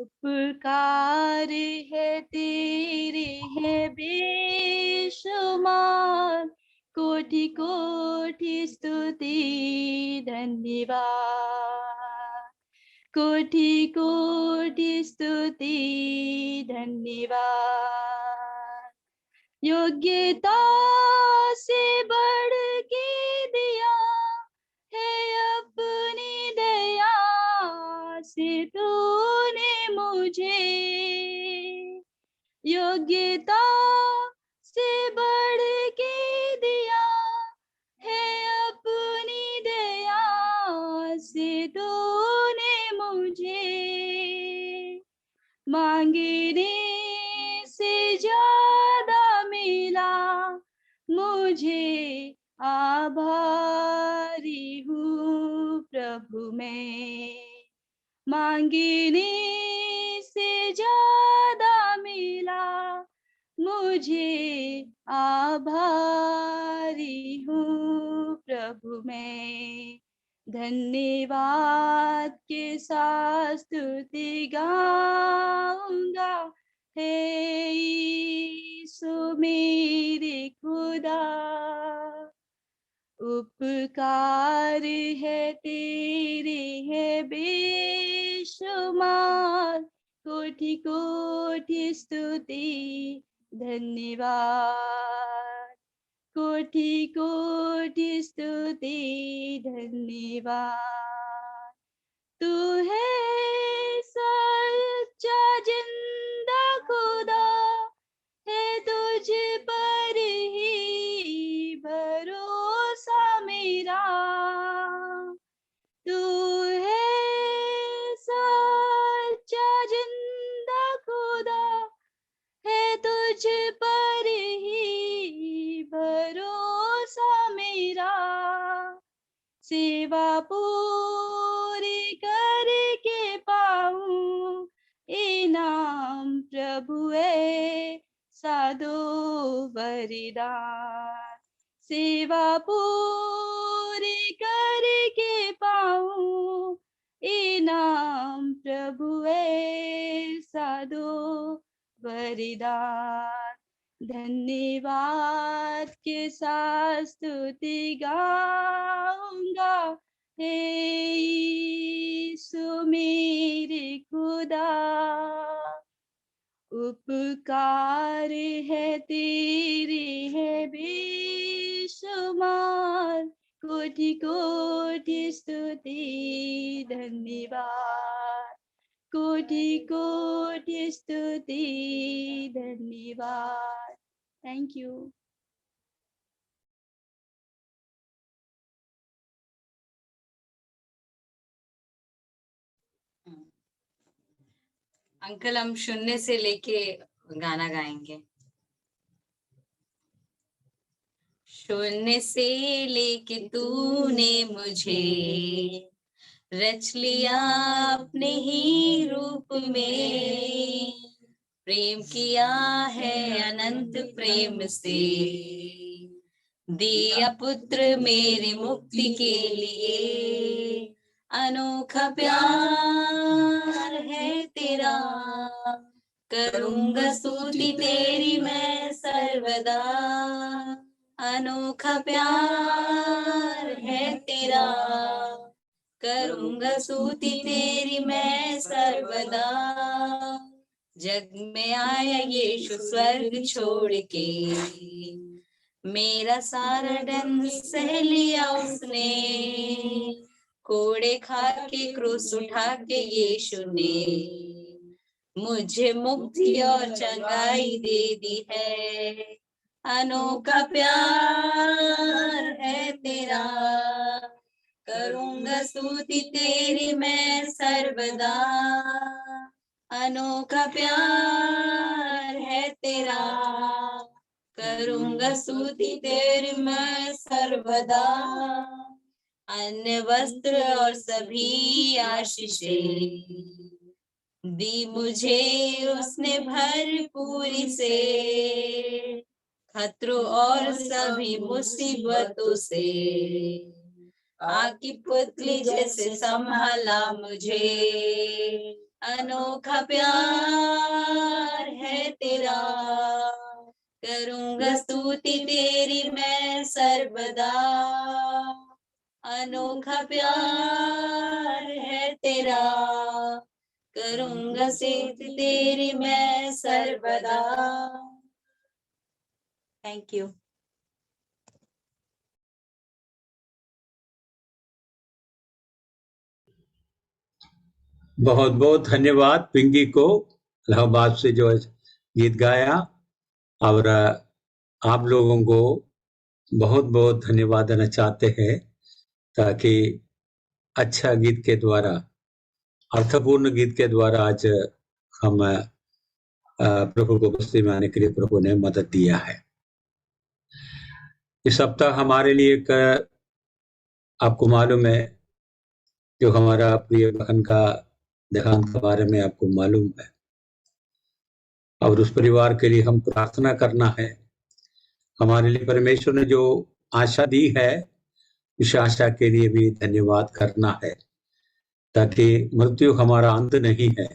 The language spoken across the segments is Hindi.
उपकार है तेरे है बेशुमार, कोटि कोटि स्तुति धन्यवाद, कोटि कोटि स्तुति धन्यवाद। योग्यता से बढ़ के दिया है अपनी दया से तूने मुझे, योग्यता से बढ़ के दिया है अपनी दया से तूने मुझे, मांगने से ज्यादा मिला मुझे, आभारी हूँ प्रभु मैं। मांगने से ज्यादा मिला मुझे, आभारी हूँ प्रभु मैं। धन्यवाद के साथ स्तुति गाऊंगा, हे यीशु मेरे खुदा। उपकार है तेरे है बेशुमार, कोटि कोटि स्तुति धन्यवाद, कोटि कोटि स्तुति धन्यवाद। तू है सच्चा जिंदा खुदा, है तुझ पर ही भरोसा मेरा। तू है सच्चा जिंदा खुदा, है तुझ पर ही भरोसा मेरा। सेवा पूरी करके पाऊं इनाम प्रभुए साधो वरदान। सेवा पूरी करके पाऊं इनाम प्रभुए साधो वरदान। धन्यवाद के साथ स्तुति गाऊंगा, हे यीशु मेरे खुदा। उपकार है तेरे है बेशुमार, कोटि कोटि स्तुति धन्यवाद, कोटि कोटि स्तुति धन्यवाद। Thank you. अंकल हम शून्य से लेके गाना गाएंगे। शून्य से लेके तूने मुझे रच लिया अपने ही रूप में, प्रेम किया है अनंत प्रेम से, दिया पुत्र मेरी मुक्ति के लिए। अनोखा प्यार है तेरा, करूंगा स्तुति तेरी मैं सर्वदा। अनोखा प्यार है तेरा, करूंगा स्तुति तेरी मैं सर्वदा। जग में आया यीशु स्वर्ग छोड़ के, मेरा सारा दंड सह लिया उसने। कोड़े खा के क्रूस उठा के यीशु ने मुझे मुक्ति और चंगाई दे दी है। अनोखा प्यार है तेरा, करूंगा स्तुति तेरी मैं सर्वदा। अनोखा प्यार है तेरा, करूंगा स्तुति तेरी मैं सर्वदा। अन्य वस्त्र और सभी आशीषें दी मुझे उसने भरपूरी से, खतरों और सभी मुसीबतों से आग की पुतली जैसे संभाला मुझे। अनोखा प्यार है तेरा, करूंगा स्तुति तेरी मैं सर्वदा। अनोखा प्यार है तेरा, करूंगा स्तुति तेरी मैं सर्वदा। Thank you. बहुत बहुत धन्यवाद पिंकी को, इलाहाबाद से जो गीत गाया, और आप लोगों को बहुत बहुत धन्यवाद देना चाहते हैं, ताकि अच्छा गीत के द्वारा, अर्थपूर्ण गीत के द्वारा आज हम प्रभु को उपस्थिति में आने के लिए प्रभु ने मदद दिया है। इस सप्ताह हमारे लिए एक, आपको मालूम है, जो हमारा प्रिय बहन का देहांत के बारे में आपको मालूम है, और उस परिवार के लिए हम प्रार्थना करना है। हमारे लिए परमेश्वर ने जो आशा दी है, उस आशा के लिए भी धन्यवाद करना है, ताकि मृत्यु हमारा अंत नहीं है।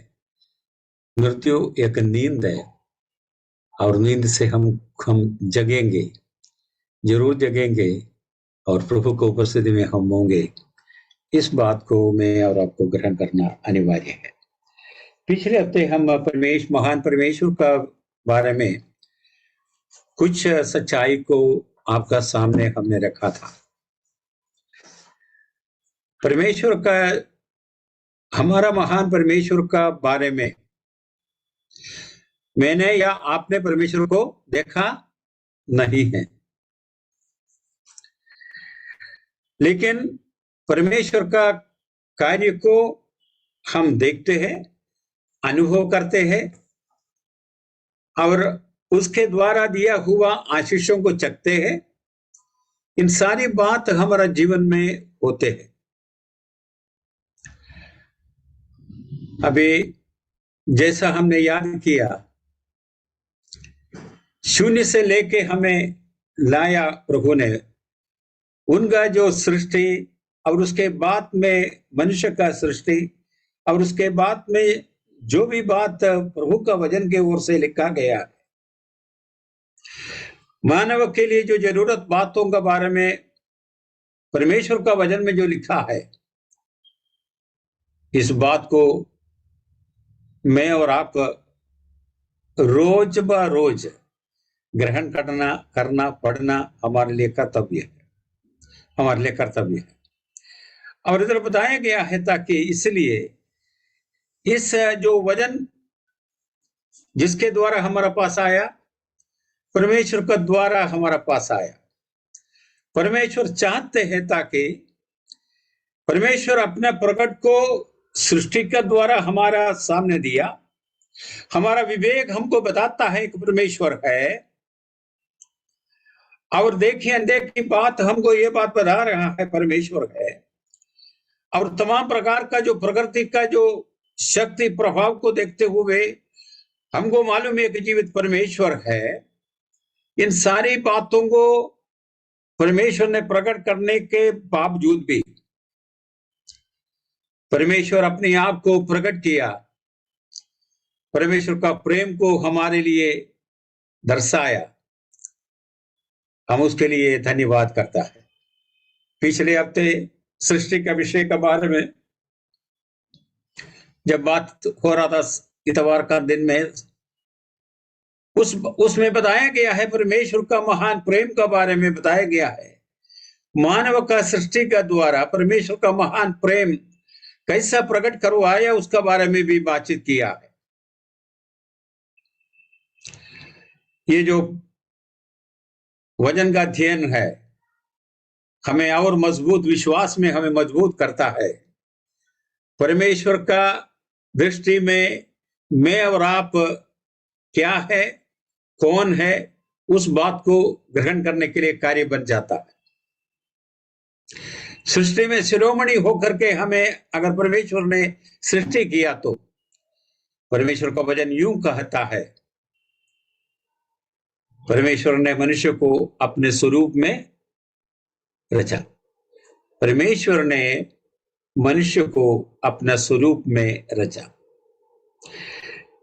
मृत्यु एक नींद है, और नींद से हम जगेंगे, जरूर जगेंगे, और प्रभु को उपस्थिति में हम होंगे। इस बात को मैं और आपको ग्रहण करना अनिवार्य है। पिछले हफ्ते हम महान परमेश्वर का बारे में कुछ सच्चाई को आपका सामने हमने रखा था। परमेश्वर का, हमारा महान परमेश्वर का बारे में मैंने या आपने परमेश्वर को देखा नहीं है, लेकिन परमेश्वर का कार्य को हम देखते हैं, अनुभव करते हैं, और उसके द्वारा दिया हुआ आशीषों को चखते हैं। इन सारी बात हमारा जीवन में होते हैं। अभी जैसा हमने याद किया, शून्य से लेके हमें लाया प्रभु ने, उनका जो सृष्टि, और उसके बाद में मनुष्य का सृष्टि, और उसके बाद में जो भी बात प्रभु का वचन के ओर से लिखा गया, मानव के लिए जो जरूरत बातों के बारे में परमेश्वर का वचन में जो लिखा है, इस बात को मैं और आप रोज ब रोज ग्रहण करना पढ़ना हमारे लिए कर्तव्य है। और इधर बताया गया है, ताकि इसलिए इस जो वचन जिसके द्वारा हमारा पास आया, परमेश्वर का द्वारा हमारा पास आया। परमेश्वर चाहते हैं ताकि परमेश्वर अपने प्रकट को सृष्टि के द्वारा हमारा सामने दिया। हमारा विवेक हमको बताता है कि परमेश्वर है, और देखिए अनदेखी बात हमको ये बात बता रहा है परमेश्वर है, और तमाम प्रकार का जो प्रकृति का जो शक्ति प्रभाव को देखते हुए हमको मालूम है कि जीवित परमेश्वर है। इन सारी बातों को परमेश्वर ने प्रकट करने के बावजूद भी परमेश्वर अपने आप को प्रकट किया, परमेश्वर का प्रेम को हमारे लिए दर्शाया। हम उसके लिए धन्यवाद करता है। पिछले हफ्ते सृष्टि का विषय के बारे में जब बात हो रहा था, इतवार का दिन में, उसमें बताया गया है परमेश्वर का महान प्रेम के बारे में बताया गया है। मानव का सृष्टि का द्वारा परमेश्वर का महान प्रेम कैसा प्रकट करवाया, उसका बारे में भी बातचीत किया है। ये जो वचन का अध्ययन है, हमें और मजबूत विश्वास में हमें मजबूत करता है। परमेश्वर का दृष्टि में मैं और आप क्या है, कौन है, उस बात को ग्रहण करने के लिए कार्य बन जाता है। सृष्टि में शिरोमणि होकर के हमें अगर परमेश्वर ने सृष्टि किया, तो परमेश्वर का वचन यूं कहता है, परमेश्वर ने मनुष्य को अपने स्वरूप में रचा। परमेश्वर ने मनुष्य को अपना स्वरूप में रचा।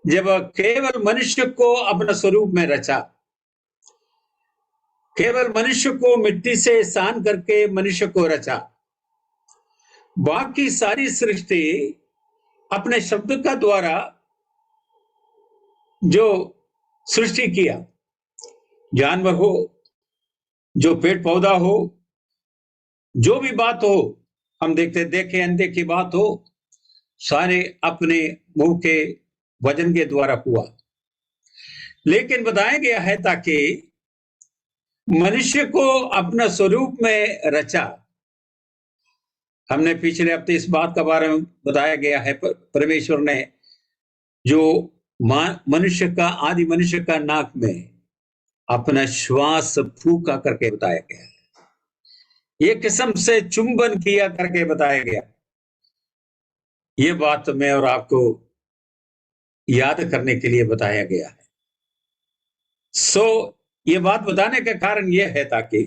जब केवल मनुष्य को अपना स्वरूप में रचा, केवल मनुष्य को मिट्टी से सान करके मनुष्य को रचा, बाकी सारी सृष्टि अपने शब्द का द्वारा जो सृष्टि किया, जानवर हो, जो पेड़ पौधा हो, जो भी बात हो, हम देखे अनदेखी बात हो, सारे अपने मुंह के वचन के द्वारा हुआ। लेकिन बताया गया है ताकि मनुष्य को अपना स्वरूप में रचा। हमने पिछले हफ्ते इस बात का बारे में बताया गया है, परमेश्वर ने जो मनुष्य का आदि मनुष्य का नाक में अपना श्वास फूका करके बताया गया, एक किस्म से चुंबन किया करके बताया गया। ये बात मैं और आपको याद करने के लिए बताया गया है। ये बात बताने का कारण यह है ताकि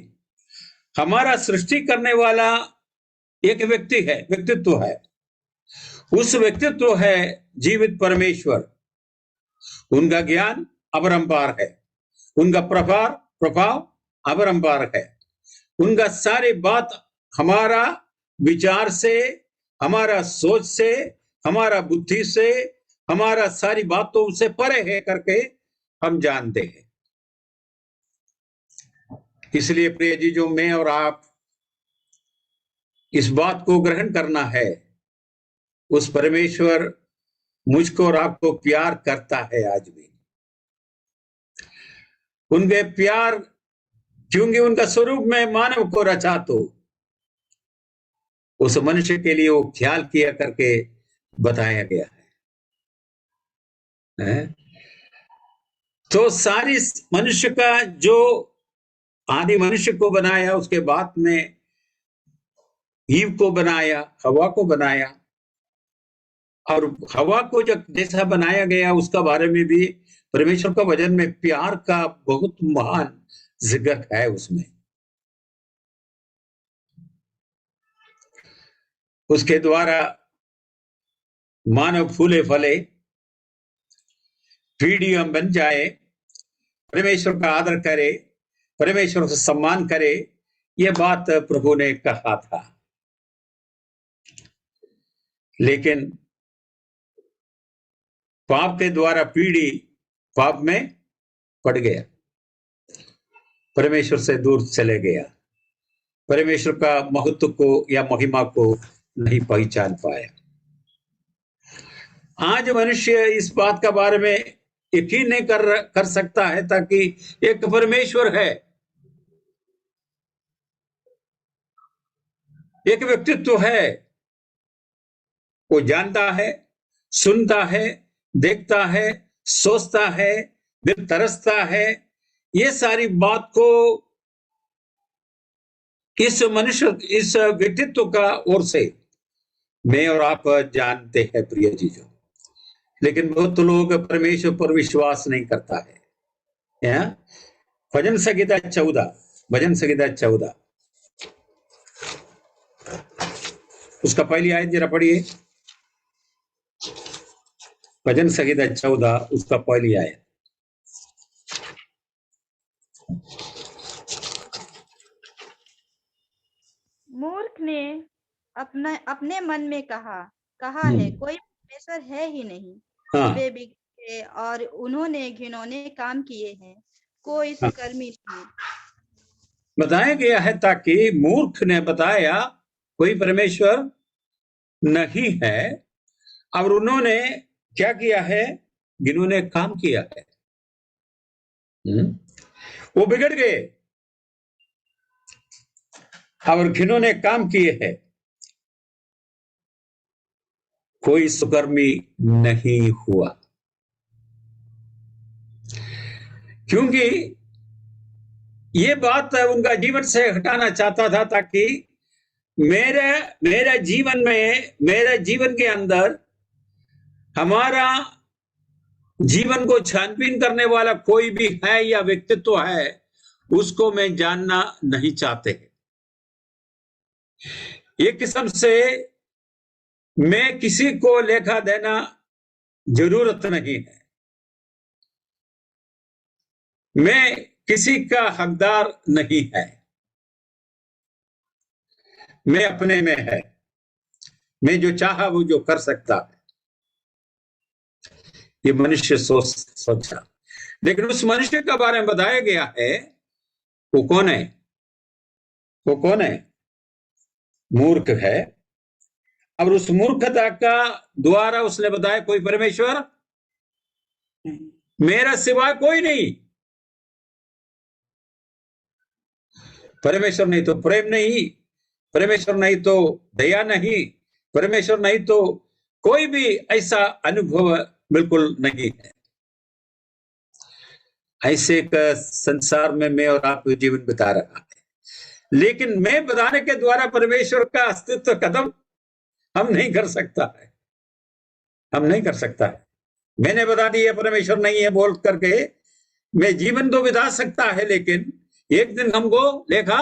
हमारा सृष्टि करने वाला एक व्यक्ति है, व्यक्तित्व है। उस व्यक्तित्व है जीवित परमेश्वर। उनका ज्ञान अपरंपार है, उनका प्रभाव अपरंपार है। उनका सारी बात हमारा विचार से, हमारा सोच से, हमारा बुद्धि से, हमारा सारी बातों से परे है करके हम जानते हैं। इसलिए प्रिय जी, जो मैं और आप इस बात को ग्रहण करना है, उस परमेश्वर मुझको और आपको प्यार करता है आज भी। उनके प्यार, क्योंकि उनका स्वरूप में मानव को रचा, तो उस मनुष्य के लिए वो ख्याल किया करके बताया गया है। तो सारी मनुष्य का जो आदि मनुष्य को बनाया, उसके बाद में ईव को बनाया, हवा को बनाया, और हवा को जब जैसा बनाया गया उसका बारे में भी परमेश्वर का वचन में प्यार का बहुत महान जिक्र है उसमें। उसके द्वारा मानव फूले फले, पीढ़ी बन जाए, परमेश्वर का आदर करे, परमेश्वर का सम्मान करे, यह बात प्रभु ने कहा था। लेकिन पाप के द्वारा पीढ़ी पाप में पड़ गया, परमेश्वर से दूर चले गया, परमेश्वर का महत्व को या महिमा को नहीं पहचान पाया। आज मनुष्य इस बात का बारे में यकीन नहीं कर सकता है ताकि एक परमेश्वर है, एक व्यक्तित्व है। वो जानता है, सुनता है, देखता है, सोचता है, दिल तरसता है। ये सारी बात को इस मनुष्य, इस व्यक्तित्व का ओर से मैं और आप जानते हैं प्रिय जीजो। लेकिन बहुत लोग परमेश्वर पर विश्वास नहीं करता है। भजन संहिता 14 उसका पहली आयत जरा पढ़िए। भजन संहिता 14 उसका पहली आयत। मूर्ख ने अपने मन में कहा है, कोई परमेश्वर है ही नहीं। हाँ। वे बिगड़े और उन्होंने घिनौने काम किए हैं, कोई सुकर्मी नहीं। बताया गया है ताकि मूर्ख ने बताया कोई परमेश्वर नहीं है, और उन्होंने क्या किया है, जिन्होंने काम किया है, वो बिगड़ गए और जिन्होंने काम किए हैं, कोई सुकर्मी नहीं हुआ। क्योंकि ये बात उनका जीवन से हटाना चाहता था ताकि मेरा जीवन के अंदर हमारा जीवन को छानबीन करने वाला कोई भी है या व्यक्तित्व है, उसको मैं जानना नहीं चाहते। एक किस्म से मैं किसी को लेखा देना जरूरत नहीं है। मैं किसी का हकदार नहीं है, मैं अपने में है, मैं जो चाहा वो जो कर सकता है। ये मनुष्य सोचा, लेकिन उस मनुष्य के बारे में बताया गया है, वो कौन है? वो कौन है? मूर्ख है। अब उस मूर्खता का द्वारा उसने बताया कोई परमेश्वर मेरा सिवाय कोई नहीं। परमेश्वर नहीं तो प्रेम नहीं, परमेश्वर नहीं तो दया नहीं, परमेश्वर नहीं तो कोई भी ऐसा अनुभव बिल्कुल नहीं है। ऐसे का संसार में मैं और आप जीवन बिता रहा है, लेकिन मैं बताने के द्वारा परमेश्वर का अस्तित्व खत्म हम नहीं कर सकता है, हम नहीं कर सकता है। मैंने बता दिया परमेश्वर नहीं है बोल करके मैं जीवन तो बिता सकता है, लेकिन एक दिन हमको लेखा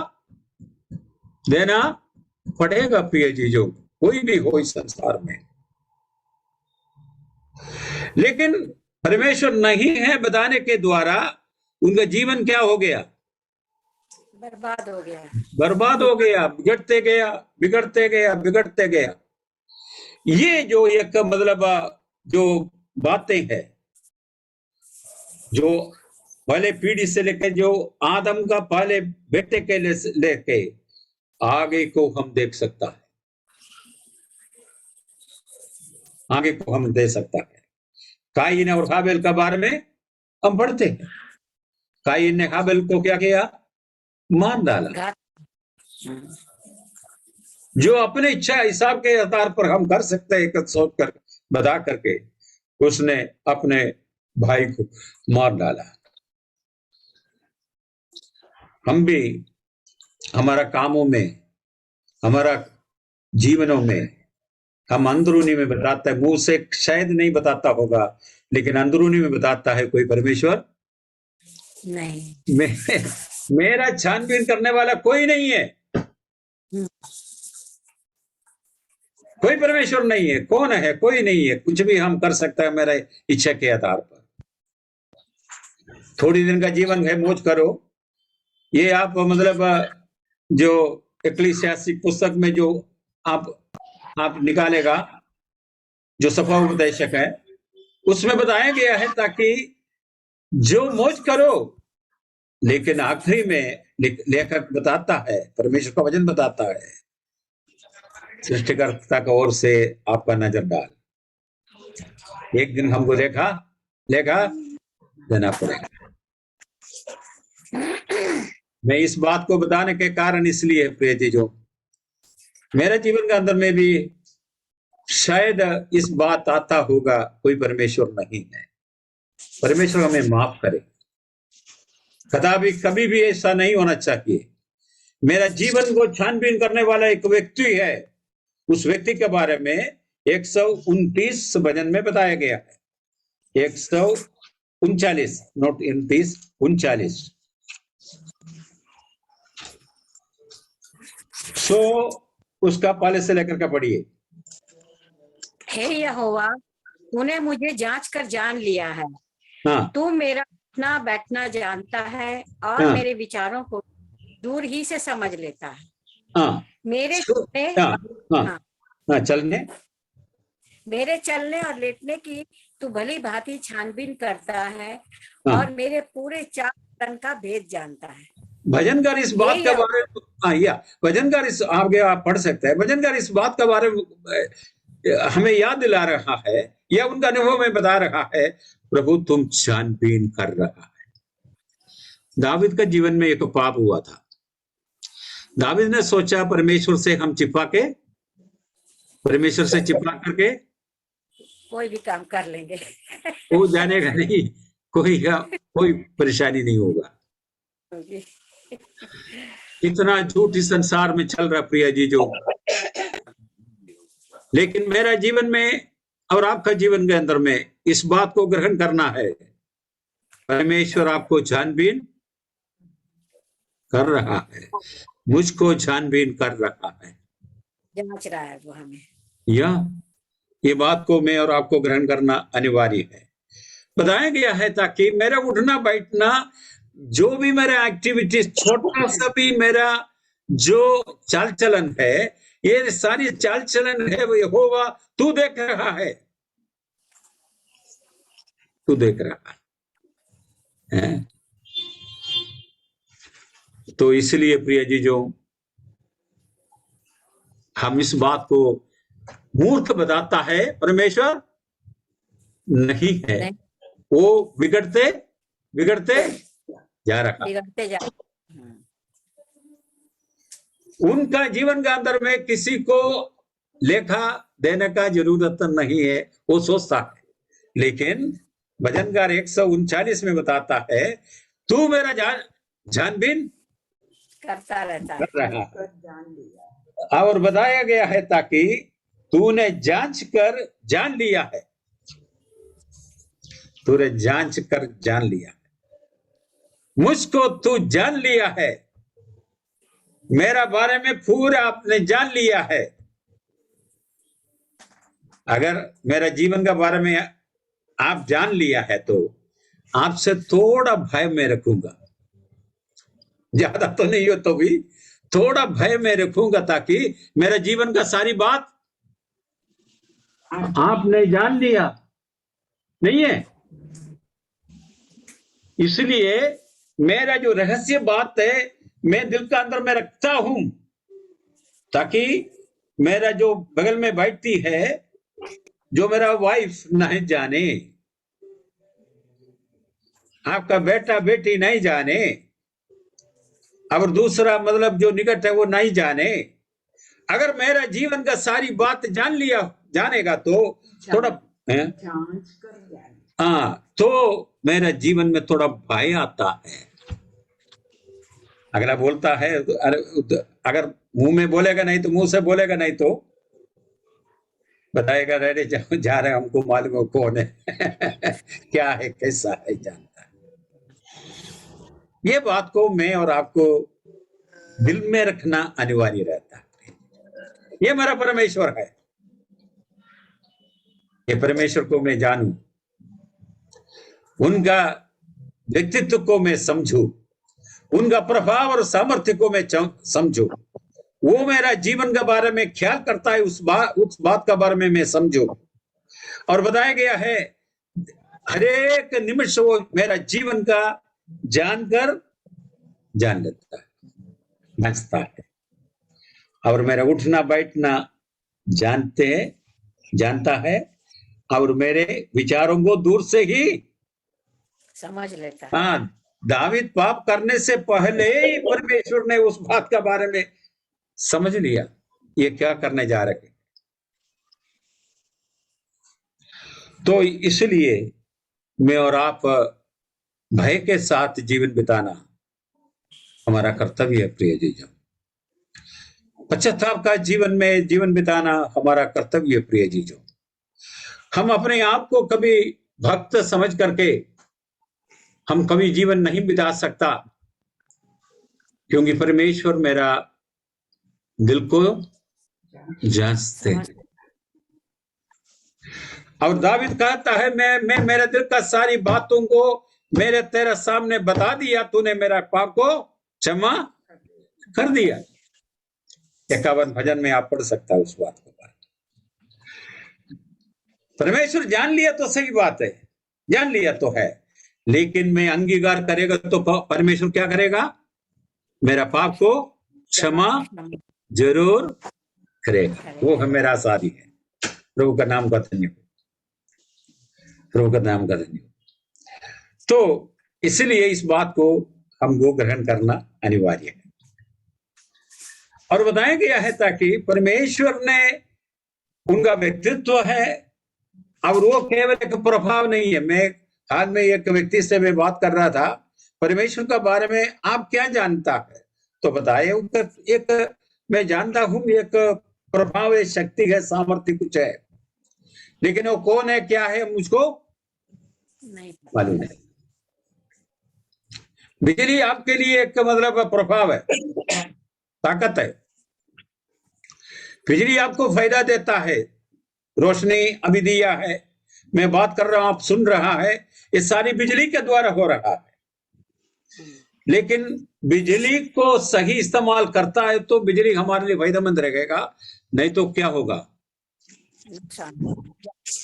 देना पड़ेगा। प्रिय जीजो, कोई भी हो इस संसार में, लेकिन परमेश्वर नहीं है बताने के द्वारा उनका जीवन क्या हो गया? बर्बाद हो गया, बर्बाद हो गया, बिगड़ते गया, बिगड़ते गया, बिगड़ते गया। ये जो एक मतलब जो बातें हैं, जो पहले पीढ़ी से लेकर जो आदम का पहले बेटे के लेके आगे को हम देख सकता है, आगे को हम दे सकता है। कायीन और हाबिल के बारे में हम पढ़ते हैं। कायीन ने हाबिल को क्या किया? मार डाला। जो अपने इच्छा हिसाब के आधार पर हम कर सकते हैं सोच कर बता करके उसने अपने भाई को मार डाला। हम भी हमारा कामों में, हमारा जीवनों में हम अंदरूनी में बताता है, मुंह से शायद नहीं बताता होगा, लेकिन अंदरूनी में बताता है कोई परमेश्वर नहीं, मेरा छानबीन करने वाला कोई नहीं है, कोई परमेश्वर नहीं है। कौन है? कोई नहीं है। कुछ भी हम कर सकते हैं मेरे इच्छा के आधार पर। थोड़ी दिन का जीवन है, मौज करो। ये आप मतलब जो इक्लेसियास्टिक पुस्तक में जो आप निकालेगा, जो सफा उपदेशक है, उसमें बताया गया है ताकि जो मौज करो, लेकिन आखिरी में लेखक बताता है, परमेश्वर का वचन बताता है, सृष्टिकर्ता की ओर से आपका नजर डाल, एक दिन हमको लेखा देना पड़ेगा। मैं इस बात को बताने के कारण इसलिए प्रिय जीजों, मेरे जीवन के अंदर में भी शायद इस बात आता होगा कोई परमेश्वर नहीं है। परमेश्वर हमें माफ करे, कभी भी ऐसा नहीं होना चाहिए। मेरा जीवन को छानबीन करने वाला एक व्यक्ति है, उस व्यक्ति के बारे में 129 भजन में बताया गया है। 139 नोट 39 सो उसका पहले से लेकर के पढ़िए। हे यहोवा, तूने मुझे जांच कर जान लिया है। हाँ, तू मेरा उठना बैठना जानता है और हाँ, मेरे विचारों को दूर ही से समझ लेता है। हाँ, मेरे हाँ, हाँ, हाँ, चलने मेरे चलने और लेटने की तू भली भांति छानबीन करता है हाँ। और मेरे पूरे चाल चलन का भेद जानता है। भजनकार इस बात के बारे में, हाँ, या भजनकार इस आगे आप पढ़ सकते हैं। भजनकार इस बात के बारे में हमें याद दिला रहा है, या उनका अनुभव में बता रहा है, प्रभु तुम छानबीन कर रहा है। दाविद का जीवन में एक पाप हुआ था। दाविद ने सोचा परमेश्वर से हम परमेश्वर से चिपका करके कोई भी काम कर लेंगे, वो जानेगा नहीं, कोई परेशानी नहीं होगा। इतना झूठ इस संसार में चल रहा प्रिय जीजो, लेकिन मेरा जीवन में और आपका जीवन के अंदर में इस बात को ग्रहण करना है, परमेश्वर आपको छानबीन कर रहा है, मुझको छानबीन कर रहा है, जांच रहा है वो हमें। ये बात को मैं और आपको ग्रहण करना अनिवार्य है। बताया गया है ताकि मेरा उठना बैठना जो भी मेरा एक्टिविटीज, छोटा सा भी मेरा जो चाल चलन है, ये सारी चाल चलन है वो यहोवा तू देख रहा है, तू देख रहा है। तो इसलिए प्रिय जीजों, हम इस बात को मूर्ख बताता है परमेश्वर नहीं है, वो बिगड़ते बिगड़ते जा रहा, बिगड़ते जा। उनका जीवन के अंदर में किसी को लेखा देने का जरूरत नहीं है, वो सोचता है। लेकिन भजनकार 139 में बताता है, तू मेरा छानबीन करता रहता कर रहा है। और बताया गया है ताकि तूने जांच कर जान लिया है, तूने जांच कर जान लिया है, मुझको तू जान लिया है, मेरा बारे में पूरा आपने जान लिया है। अगर मेरा जीवन का बारे में आप जान लिया है तो आपसे थोड़ा भय में रखूंगा, ज्यादा तो नहीं हो तो भी थोड़ा भय में रखूंगा, ताकि मेरा जीवन का सारी बात आपने जान लिया नहीं है। इसलिए मेरा जो रहस्य बात है मैं दिल का अंदर में रखता हूं, ताकि मेरा जो बगल में बैठती है, जो मेरा वाइफ नहीं जाने, आपका बेटा बेटी नहीं जाने, और दूसरा मतलब जो निकट है वो नहीं जाने। अगर मेरा जीवन का सारी बात जान लिया जानेगा तो थोड़ा तो मेरा जीवन में थोड़ा भय आता है। अगला बोलता है, अगर मुंह में बोलेगा नहीं तो मुंह से बोलेगा नहीं तो बताएगा, अरे जा रहे हमको मालूम है कौन है क्या है कैसा है जानता है। ये बात को मैं और आपको दिल में रखना अनिवार्य रहता है। ये मेरा परमेश्वर है, ये परमेश्वर को मैं जानूं, उनका व्यक्तित्व को मैं समझूं, उनका प्रभाव और सामर्थ्य को मैं समझूं, वो मेरा जीवन के बारे में ख्याल करता है, उस बात का बारे में मैं समझूं। और बताया गया है हरेक निमिष वो मेरा जीवन का जानकर जान लेता है, जांचता है, और मेरा उठना बैठना जानता है, और मेरे विचारों को दूर से ही समझ लेता है। हाँ, दावीद पाप करने से पहले ही परमेश्वर ने उस बात का बारे में समझ लिया, ये क्या करने जा रहे। तो इसलिए मैं और आप भय के साथ जीवन बिताना हमारा कर्तव्य है प्रिय जीजों। पश्चाताप का जीवन बिताना हमारा कर्तव्य है प्रिय जीजों। हम अपने आप को कभी भक्त समझ करके हम कभी जीवन नहीं बिता सकता, क्योंकि परमेश्वर मेरा दिल को जांचते हैं। और दावीद कहता है, मैं मेरे दिल का सारी बातों को मेरे तेरे सामने बता दिया, तूने मेरा पाप को क्षमा कर दिया। 51 भजन में आप पढ़ सकता है उस बात को। परमेश्वर जान लिया तो सही बात है, जान लिया तो है, लेकिन मैं अंगीकार करेगा तो परमेश्वर क्या करेगा, मेरा पाप को क्षमा जरूर करेगा। वो है मेरा साथी है। प्रभु का नाम का धन्यवाद, प्रभु का नाम का धन्यवाद। तो इसलिए इस बात को हमको ग्रहण करना अनिवार्य है। और बताया गया है ताकि परमेश्वर ने उनका व्यक्तित्व है, और वो केवल एक प्रभाव नहीं है। मैं हाल में एक व्यक्ति से मैं बात कर रहा था, परमेश्वर के बारे में आप क्या जानता है, तो बताए उनका एक मैं जानता हूं एक प्रभाव है, शक्ति है, सामर्थ्य कुछ है, लेकिन वो कौन है क्या है मुझको नहीं मालूम नहीं। बिजली आपके लिए एक मतलब प्रभाव है, ताकत है। बिजली आपको फायदा देता है, रोशनी अभी दिया है, मैं बात कर रहा हूं आप सुन रहा है, ये सारी बिजली के द्वारा हो रहा है। लेकिन बिजली को सही इस्तेमाल करता है तो बिजली हमारे लिए फायदेमंद रहेगा, नहीं तो क्या होगा? नुकसान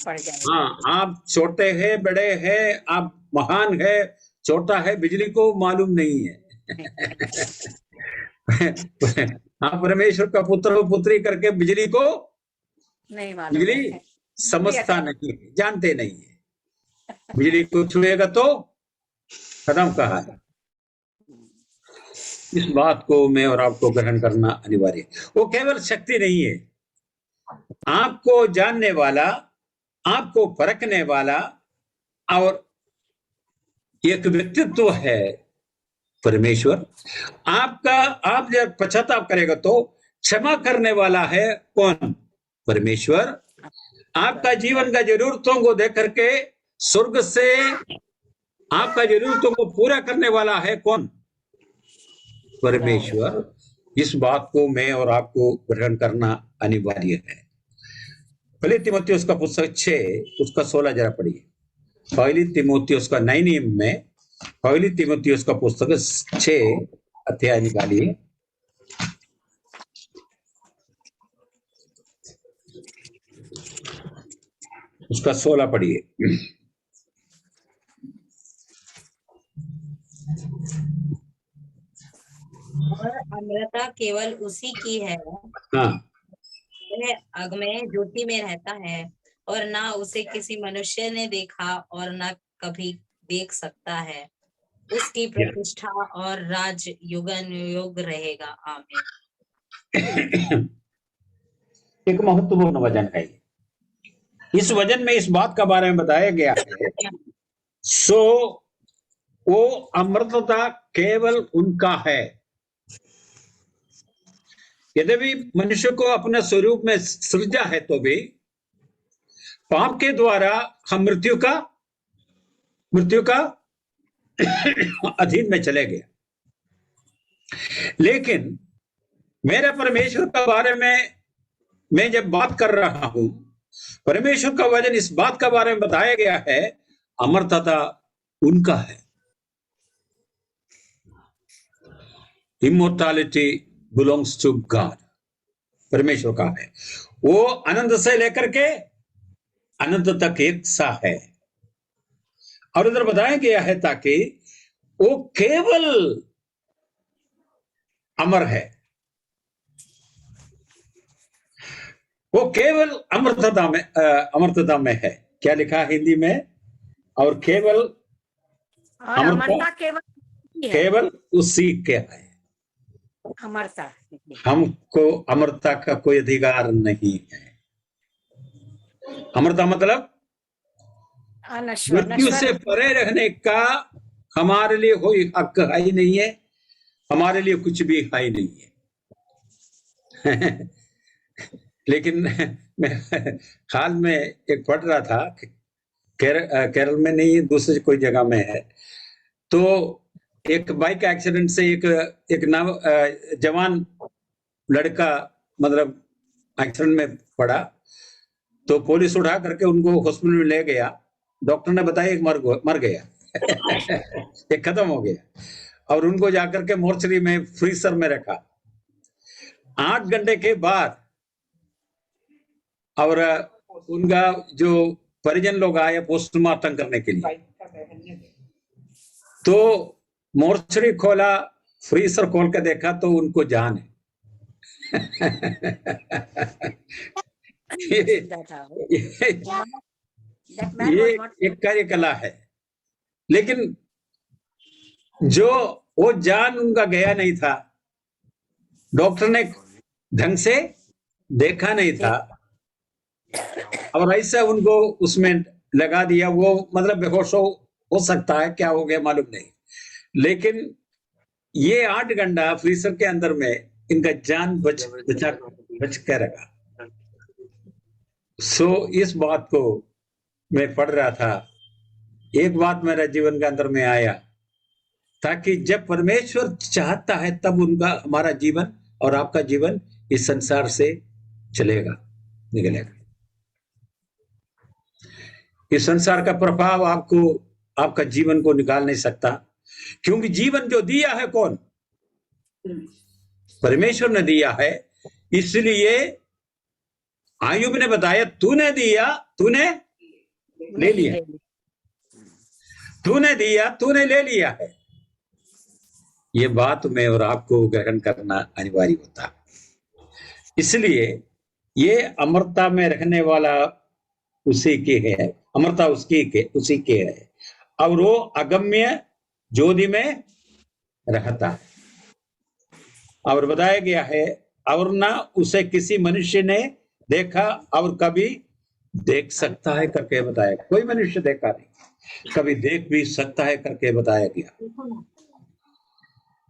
पड़ जाएगा। हाँ, आप छोटे हैं, बड़े हैं, आप महान है, छोटा है, बिजली को मालूम नहीं है। हाँ, परमेश्वर का पुत्र और पुत्री करके बिजली को, नहीं मालूम बिजली है। समझता नहीं है, जानते नहीं है। बिजली को छुएगा तो खत्म कहा है। इस बात को मैं और आपको ग्रहण करना अनिवार्य है। वो केवल शक्ति नहीं है, आपको जानने वाला, आपको परखने वाला और एक व्यक्तित्व है परमेश्वर। आपका, आप जब पश्चाताप करेगा तो क्षमा करने वाला है कौन? परमेश्वर। आपका जीवन का जरूरतों को देख करके स्वर्ग से आपका जरूरतों को पूरा करने वाला है कौन? परमेश्वर। इस बात को मैं और आपको ग्रहण करना अनिवार्य है। पहली तीमुथियुस का पुस्तक 6 उसका 16 जरा पढ़िए। पहली तीमुथियुस का 9 में पहली तीमुथियुस का पुस्तक 6 अध्याय निकालिए। उसका 16 पढ़िए। और अमरता केवल उसी की है, हाँ, वह अग में ज्योति में रहता है और ना उसे किसी मनुष्य ने देखा और ना कभी देख सकता है। उसकी प्रतिष्ठा और राज युगानुयुग रहेगा। आमीन। एक महत्वपूर्ण वचन है। इस वचन में इस बात का बारे में बताया गया है, सो वो अमृतता केवल उनका है। यद्यपि मनुष्य को अपने स्वरूप में सृजा है तो भी पाप के द्वारा हम मृत्यु का अधीन में चले गए। लेकिन मेरे परमेश्वर के बारे में मैं जब बात कर रहा हूं, परमेश्वर का वचन इस बात के बारे में बताया गया है, अमरता उनका है। इमोर्टैलिटी बिलोंग्स टू गॉड, परमेश्वर का है। वो अनंत से लेकर के अनंत तक एक सा है। और इधर बताया गया है ताकि वो केवल अमर है, वो केवल अमरता में है। क्या लिखा है हिंदी में? और केवल और अमरता केवल उसी के है। अमरता, हमको अमरता का कोई अधिकार नहीं है। अमरता मतलब मृत्यु से परे रहने का हमारे लिए कोई हक है ही नहीं है, हमारे लिए कुछ भी है ही नहीं है। लेकिन मैं हाल में एक पढ़ रहा था, केरल में नहीं, दूसरी कोई जगह में है, तो एक बाइक एक्सीडेंट से एक जवान लड़का मतलब एक्सीडेंट में पड़ा, तो पुलिस उठा करके उनको हॉस्पिटल में ले गया। डॉक्टर ने बताया एक मर गया। एक खत्म हो गया। और उनको जाकर के मोर्चरी में फ्रीजर में रखा। 8 घंटे के बाद और उनका जो परिजन लोग आए पोस्टमार्टम करने के लिए, तो मोर्चरी खोला, फ्रीजर खोल के देखा तो उनको जान है। ये एक कार्यकला है। लेकिन जो वो जान उनका गया नहीं था, डॉक्टर ने ढंग से देखा नहीं था और ऐसा उनको उसमें लगा दिया। वो मतलब बेहोश हो सकता है, क्या हो गया मालूम नहीं। लेकिन ये 8 घंटा फ्रीजर के अंदर में इनका जान बच कर रखा। इस बात को मैं पढ़ रहा था, एक बात मेरे जीवन के अंदर में आया, ताकि जब परमेश्वर चाहता है तब हमारा जीवन और आपका जीवन इस संसार से चलेगा, निकलेगा। इस संसार का प्रभाव आपका जीवन को निकाल नहीं सकता। क्योंकि जीवन जो दिया है कौन? परमेश्वर ने दिया है। इसलिए आयुब ने बताया, तूने दिया, तूने ले लिया, तूने दिया, तूने ले लिया है। ये बात में और आपको ग्रहण करना अनिवार्य होता है। इसलिए ये अमरता में रहने वाला उसी के है, अमरता उसी के है, और वो अगम्य ज्योति में रहता है। और बताया गया है, और ना उसे किसी मनुष्य ने देखा और कभी देख सकता है करके बताया। कोई मनुष्य देखा नहीं, कभी देख भी सकता है करके बताया गया।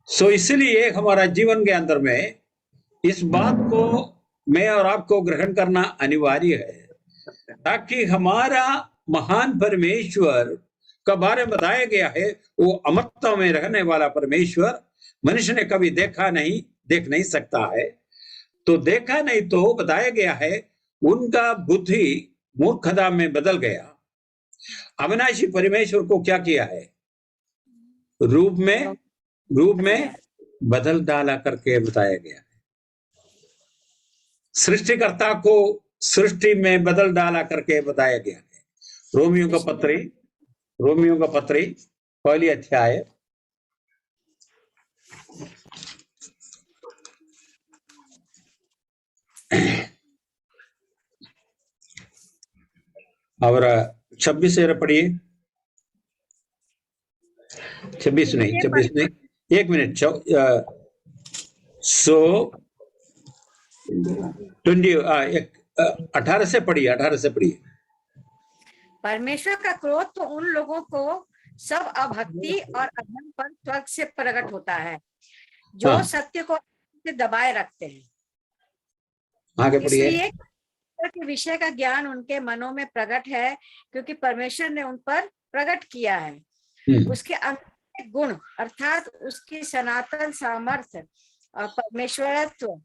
सो इसलिए हमारा जीवन के अंदर में इस बात को मैं और आपको ग्रहण करना अनिवार्य है, ताकि हमारा महान परमेश्वर का बारे में बताया गया है, वो अमरता में रहने वाला परमेश्वर मनुष्य ने कभी देखा नहीं, देख नहीं सकता है। तो देखा नहीं तो बताया गया है, उनका बुद्धि मूर्खता में बदल गया। अविनाशी परमेश्वर को क्या किया है? रूप में बदल डाला करके बताया गया है। सृष्टिकर्ता को सृष्टि में बदल डाला करके बताया गया है। रोमियो का पत्री पहली अध्याय और 26 से पढ़िए। 26 नहीं, एक मिनट। 18 से पढ़िए। परमेश्वर का क्रोध तो उन लोगों को सब अभक्ति और अधर्म पर स्वर्ग से प्रकट होता है, जो सत्य को दबाए रखते हैं। आगे पढ़िए। इसलिए के विषय का ज्ञान उनके मनों में प्रकट है, क्योंकि परमेश्वर ने उन पर प्रकट किया है। उसके अंदर गुण अर्थात उसकी सनातन सामर्थ्य और परमेश्वरत्व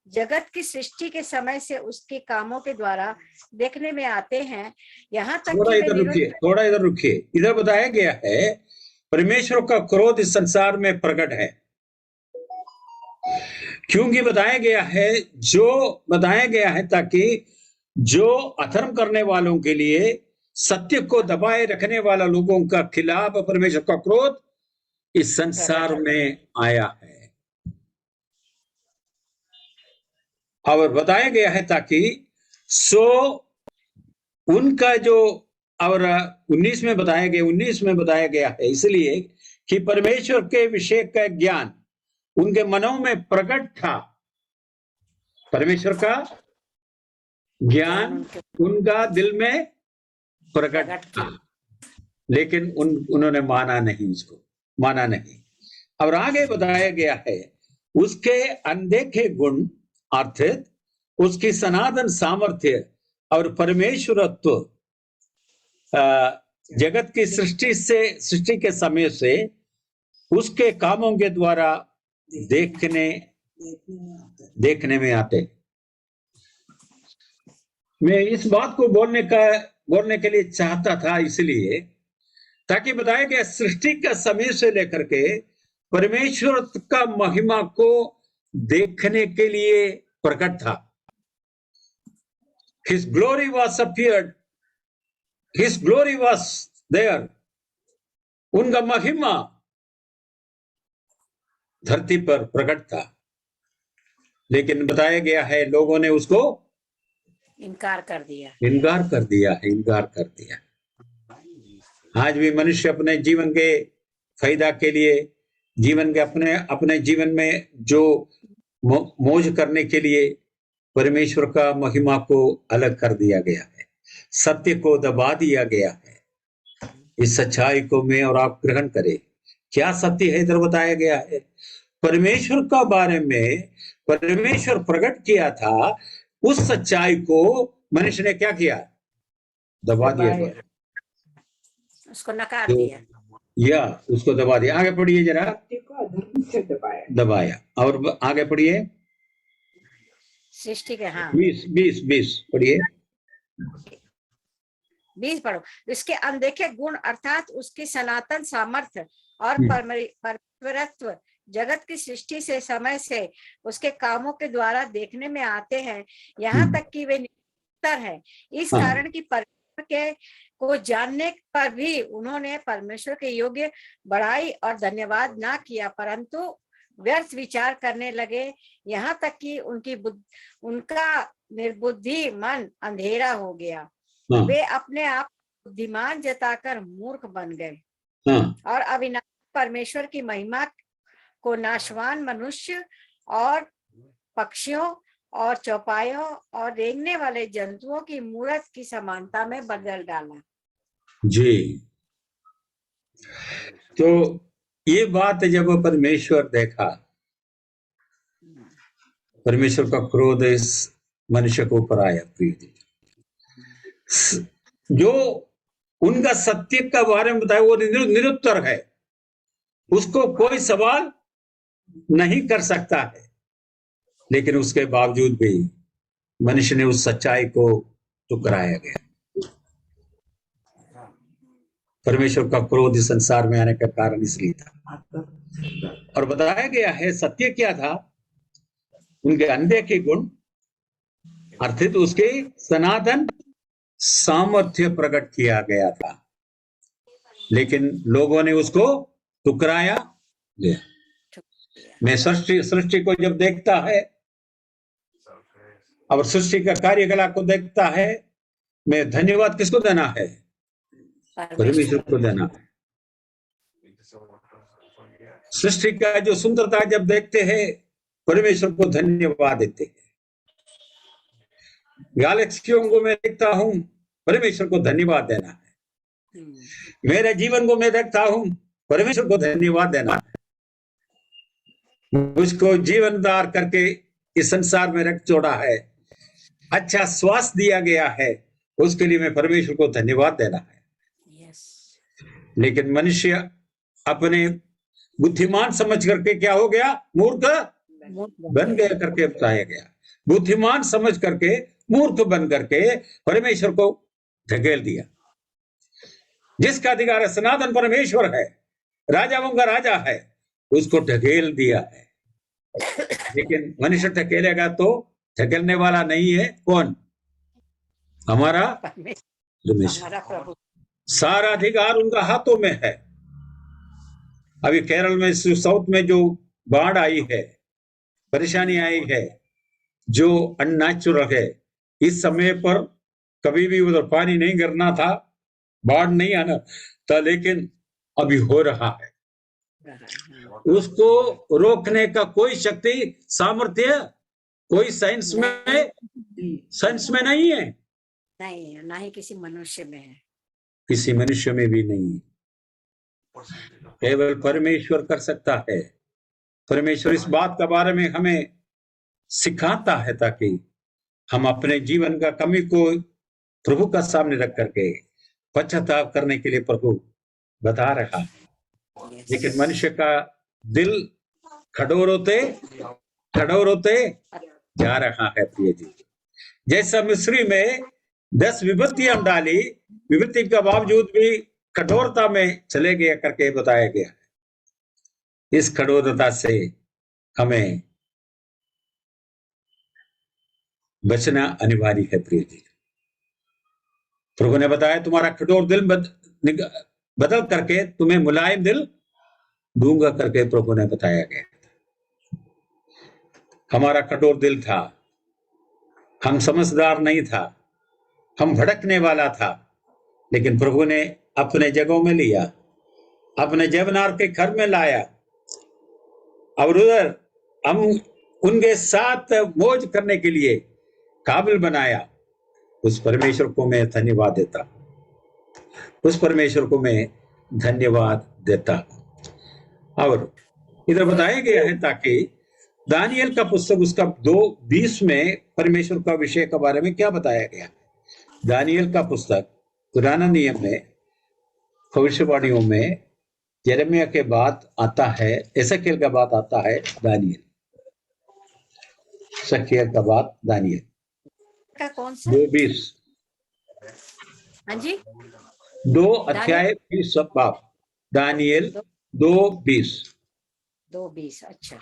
जगत की सृष्टि के समय से उसके कामों के द्वारा देखने में आते हैं। यहाँ तक थोड़ा इधर रुकिए। इधर बताया गया है, परमेश्वर का क्रोध इस संसार में प्रकट है, क्योंकि बताया गया है ताकि जो अधर्म करने वालों के लिए सत्य को दबाए रखने वाला लोगों का खिलाफ परमेश्वर का क्रोध इस संसार में आया है। और बताया गया है ताकि उनका जो, और 19 में बताया गया है, इसलिए कि परमेश्वर के विषय का ज्ञान उनके मनों में प्रकट था। परमेश्वर का ज्ञान उनका दिल में प्रकट था, लेकिन उन्होंने माना नहीं। और आगे बताया गया है, उसके अनदेखे गुण अर्थात उसकी सनातन सामर्थ्य और परमेश्वरत्व जगत की सृष्टि के समय से उसके कामों के द्वारा देखने में आते। मैं इस बात को बोलने के लिए चाहता था, इसलिए ताकि बताया गया सृष्टि का समय से लेकर के परमेश्वर का महिमा को देखने के लिए प्रकट था। His glory was appeared, His glory was there। उनका महिमा धरती पर प्रकट था, लेकिन बताया गया है लोगों ने उसको इनकार कर दिया। आज भी मनुष्य अपने जीवन के फायदा के लिए, जीवन के अपने जीवन में जो मौज करने के लिए परमेश्वर का महिमा को अलग कर दिया गया है, सत्य को दबा दिया गया है। इस सच्चाई को मैं और आप ग्रहण करें। क्या सत्य है? इधर बताया गया है, परमेश्वर का बारे में परमेश्वर प्रकट किया था, उस सच्चाई को मनुष्य ने क्या किया? दबा दिया गया, उसको नकार दिया या उसको दबा दिया। आगे पढ़िए जरा। दबाया। और आगे पढ़िए। सृष्टि के 20 पढ़िए। 20 पढ़ो। इसके अनदेखे गुण अर्थात उसकी सनातन सामर्थ्य और परमेश्वरत्व जगत की सृष्टि से समय से उसके कामों के द्वारा देखने में आते हैं, यहाँ तक कि वे निरंतर है। इस कारण की परमेश्वर के को जानने पर भी उन्होंने परमेश्वर के योग्य बड़ाई और धन्यवाद ना किया, परंतु व्यर्थ विचार करने लगे, यहाँ तक कि उनका निर्बुद्धि मन अंधेरा हो गया। वे अपने आप बुद्धिमान जताकर मूर्ख बन गए और अविनाशी परमेश्वर की महिमा को नाशवान मनुष्य और पक्षियों और चौपायों और रेंगने वाले जंतुओं की मूरत की समानता में बदल डाला। जी, तो ये बात जब परमेश्वर देखा, परमेश्वर का क्रोध इस मनुष्य के ऊपर आया। जो उनका सत्य का बारे में बताया वो निरुत्तर है, उसको कोई सवाल नहीं कर सकता है, लेकिन उसके बावजूद भी मनुष्य ने उस सच्चाई को ठुकराया गया। परमेश्वर का क्रोध इस संसार में आने का कारण इसलिए था, और बताया गया है सत्य क्या था, उनके अनदेखे गुण अर्थात उसके सनातन सामर्थ्य प्रकट किया गया था, लेकिन लोगों ने उसको ठुकराया गया। मैं सृष्टि को जब देखता है और सृष्टि का कार्यकलाप को देखता है, मैं धन्यवाद किसको देना है? परमेश्वर को देना है। सृष्टि का जो सुंदरता जब देखते हैं, परमेश्वर को धन्यवाद देते हैं। गैलेक्सियों को मैं देखता हूं, परमेश्वर को धन्यवाद देना है। मेरे जीवन को मैं देखता हूं, परमेश्वर को धन्यवाद देना है। मुझको जीवनदार करके इस संसार में रख छोड़ा है, अच्छा श्वास दिया गया है, उसके लिए मैं परमेश्वर को धन्यवाद देना है। लेकिन मनुष्य अपने बुद्धिमान समझ करके क्या हो गया? मूर्ख बन गया करके बताया गया। बुद्धिमान समझ करके मूर्ख बन करके परमेश्वर को ढकेल दिया। जिसका अधिकार है सनातन परमेश्वर है, राजाओं का राजा है, उसको ढकेल दिया है। लेकिन मनुष्य ढकेलेगा तो ढकेलने वाला नहीं है कौन? हमारा परमेश्वर। सारा अधिकार उनका हाथों में है। अभी केरल में साउथ में जो बाढ़ आई है, परेशानी आई है, जो अननेचुरल है, इस समय पर कभी भी उधर पानी नहीं गिरना था, बाढ़ नहीं आना था, लेकिन अभी हो रहा है। उसको रोकने का कोई शक्ति सामर्थ्य कोई साइंस में नहीं है, नहीं, ना ही किसी मनुष्य में है, किसी मनुष्य में भी नहीं, केवल परमेश्वर कर सकता है। परमेश्वर इस बात के बारे में हमें सिखाता है ताकि हम अपने जीवन का कमी को प्रभु का सामने रख करके पश्चाताप करने के लिए प्रभु बता रहा है। लेकिन मनुष्य का दिल खडोर होते जा रहा है। प्रिय जी, जैसा मिस्री में 10 विपत्तियां डाली, विपत्ति के बावजूद भी कठोरता में चले गया करके बताया गया। इस कठोरता से हमें बचना अनिवार्य है। प्रिय जी, प्रभु ने बताया तुम्हारा कठोर दिल बदल करके तुम्हें मुलायम दिल दूंगा करके प्रभु ने बताया गया। हमारा कठोर दिल था, हम समझदार नहीं था, हम भटकने वाला था, लेकिन प्रभु ने अपने जगहों में लिया, अपने जवनार के घर में लाया और उधर हम उनके साथ मौज करने के लिए काबिल बनाया। उस परमेश्वर को मैं धन्यवाद देता, उस परमेश्वर को मैं धन्यवाद देता। और इधर बताया गया है ताकि दानियल का पुस्तक उसका 2:20 में परमेश्वर का विषय के बारे में क्या बताया गया। दानियल का पुस्तक पुराना नियम में भविष्यवाणियों में यिर्मयाह के बाद आता है, एसेकियेल का बाद आता है दानियल, सखियल का बाद दानियल का कौन सा 2:20। हाँ जी, 2 अध्याय 20 बाब दानियल 2:20। 2:20। अच्छा,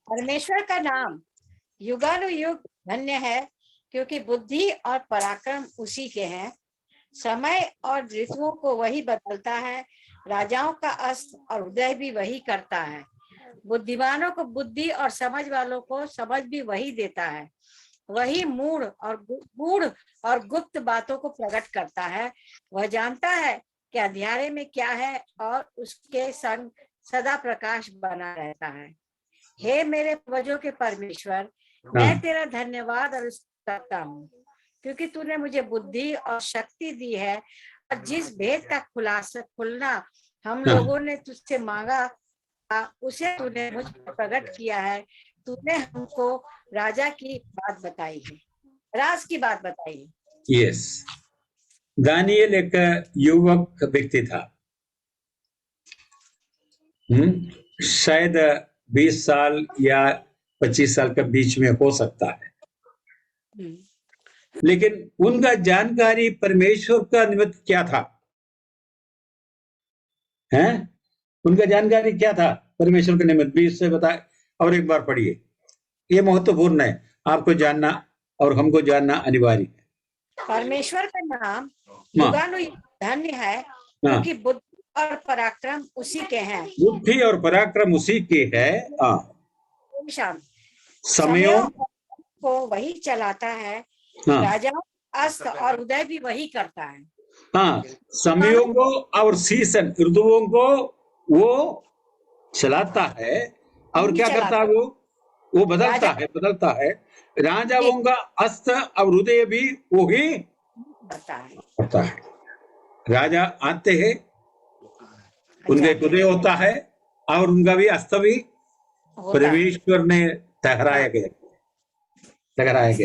परमेश्वर का नाम युगानुयुग धन्य है, क्योंकि बुद्धि और पराक्रम उसी के हैं। समय और ऋतुओं को वही बदलता है, राजाओं का अस्त और उदय भी वही करता है। बुद्धिमानों को बुद्धि और समझ वालों को समझ भी वही देता है। वही मूढ़ और गुप्त बातों को प्रकट करता है। वह जानता है कि अंधियारे में क्या है और उसके संग सदा प्रकाश बना रहता है। हे मेरे पूर्वजों के परमेश्वर, मैं तेरा धन्यवाद और करता हूँ, क्योंकि तूने मुझे बुद्धि और शक्ति दी है, और जिस भेद का खुलना हम लोगों ने तुझसे मांगा उसे तूने मुझ पर प्रकट किया है। तूने हमको राजा की बात बताई है, राज की बात बताई है। यस, दानियल एक युवक व्यक्ति था। शायद 20 साल या 25 साल के बीच में हो सकता है, लेकिन उनका जानकारी परमेश्वर का निमित्त क्या था? हैं? उनका जानकारी क्या था परमेश्वर के निमित्त? 20 से बताए और एक बार पढ़िए, ये महत्वपूर्ण है, आपको जानना और हमको जानना अनिवार्य है। परमेश्वर का नाम युगानुयुग धन्य है, क्योंकि बुद्धि और पराक्रम उसी के हैं। बुद्धि और पराक्रम उसी के है। समयों को वही चलाता है, राजाओं अस्त और उदय भी वही करता है। समयों को और सीजन ऋतुओं को वो चलाता है, और क्या करता है? वो बदलता है। राजाओं का अस्त और उदय भी वो ही करता है। राजा आते हैं, उनका एक उदय होता है और उनका भी अस्त भी परमेश्वर ने ठहराया गया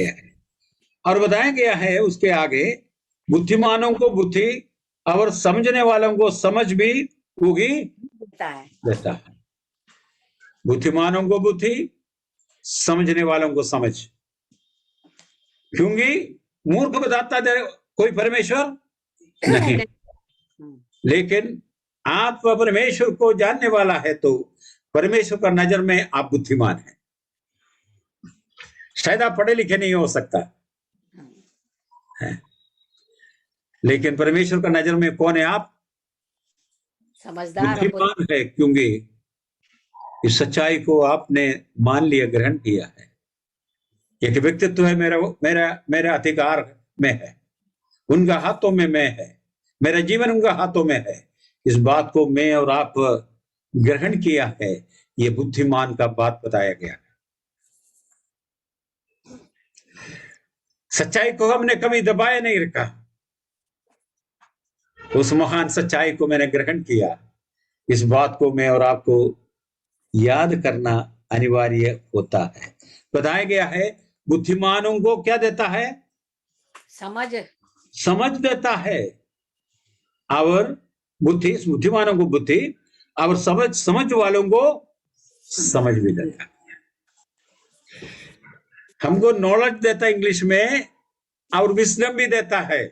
है। और बताया गया है उसके आगे, बुद्धिमानों को बुद्धि और समझने वालों को समझ भी वही देता है। बुद्धिमानों को बुद्धि, समझने वालों को समझ, क्योंकि मूर्ख बताता है कोई परमेश्वर नहीं। लेकिन आप परमेश्वर को जानने वाला है तो परमेश्वर का नजर में आप बुद्धिमान हैं। शायद आप पढ़े लिखे नहीं हो सकता है, लेकिन परमेश्वर का नजर में कौन है? आप समझदार बुद्धिमान है, क्योंकि इस सच्चाई को आपने मान लिया, ग्रहण किया है। एक व्यक्तित्व है, मेरा अधिकार में है, उनका हाथों में मैं है, मेरा जीवन उनका हाथों में है। इस बात को मैं और आप ग्रहण किया है, ये बुद्धिमान का बात बताया गया है। सच्चाई को हमने कभी दबाए नहीं रखा, उस महान सच्चाई को मैंने ग्रहण किया। इस बात को मैं और आपको याद करना अनिवार्य होता है। बताया गया है, बुद्धिमानों को क्या देता है? समझ देता है, और बुद्धिमानों को बुद्धि और समझ वालों को समझ भी देता है। हमको नॉलेज देता है इंग्लिश में, और विजडम भी देता है।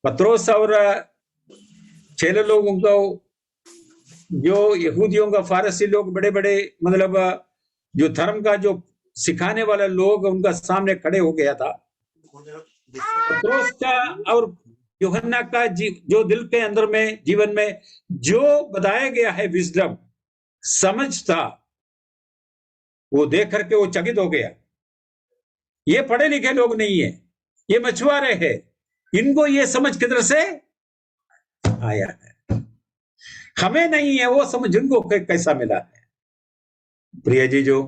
पत्रोस और 6 लोगों को, जो यहूदियों का, फारसी लोग, बड़े बड़े मतलब जो धर्म का जो सिखाने वाले लोग, उनका सामने खड़े हो गया था। पत्रोस का और यूहन्ना का जो दिल के अंदर में, जीवन में जो बताया गया है विजडम, समझ था, वो देख करके वो चकित हो गया। ये पढ़े लिखे लोग नहीं है, ये मछुआरे हैं, इनको ये समझ किधर से आया है? हमें नहीं है वो समझ, इनको कैसा मिला है? प्रिय जी, जो